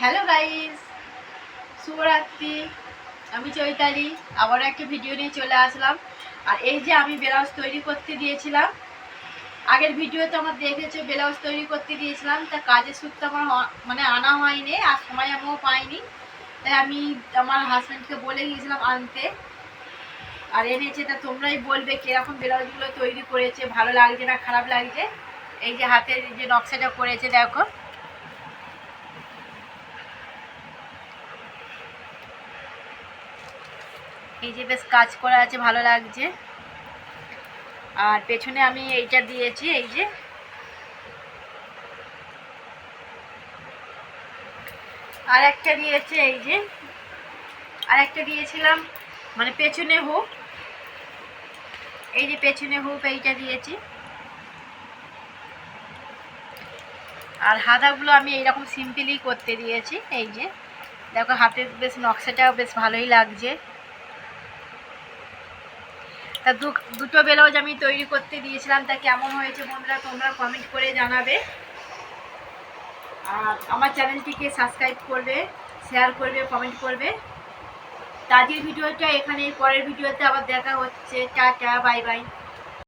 Hello guys, শুভরাত্রি। আমি চৈতালি আবার একটা ভিডিও নিয়ে চলে আসলাম। আর এই যে আমি ব্লাউজ তৈরি করতে দিয়েছিলাম, আগের ভিডিওতে আমার দেখেছো ব্লাউজ তৈরি করতে দিয়েছিলাম, তা কাজের সূত্রে আমার মানে আনা হয়নি আর সময় আমিও পাইনি। তাই আমি আমার হাজব্যান্ডকে বলে গিয়েছিলাম আনতে, আর এনেছে। তা তোমরাই বলবে কিরকম ব্লাউজগুলো তৈরি করেছে, ভালো লাগছে না খারাপ লাগছে। এই যে হাতের যে নকশাটা করেছে দেখো, এই যে বেশ কাজ করা আছে, ভালো লাগছে। আর পেছনে আমি এইটা দিয়েছি, এই যে আর একটা দিয়েছে, এই যে আর একটা দিয়েছিলাম মানে পেছনে হুক, এই যে পেছনে হুক এইটা দিয়েছি। আর হাতাগুলো আমি এইরকম সিম্পলি করতে দিয়েছি। এই যে দেখো হাতের বেশ নকশাটাও বেশ ভালোই লাগছে। তা দুটো ব্লাউজ আমি তৈরি করতে দিয়েছিলাম, তা কেমন হয়েছে বন্ধুরা তোমরা কমেন্ট করে জানাবে। আর আমার চ্যানেলটিকে সাবস্ক্রাইব করবে, শেয়ার করবে, কমেন্ট করবে। আজকের ভিডিওটা এখানে, পরের ভিডিওতে আবার দেখা হচ্ছে। Tata, bye bye.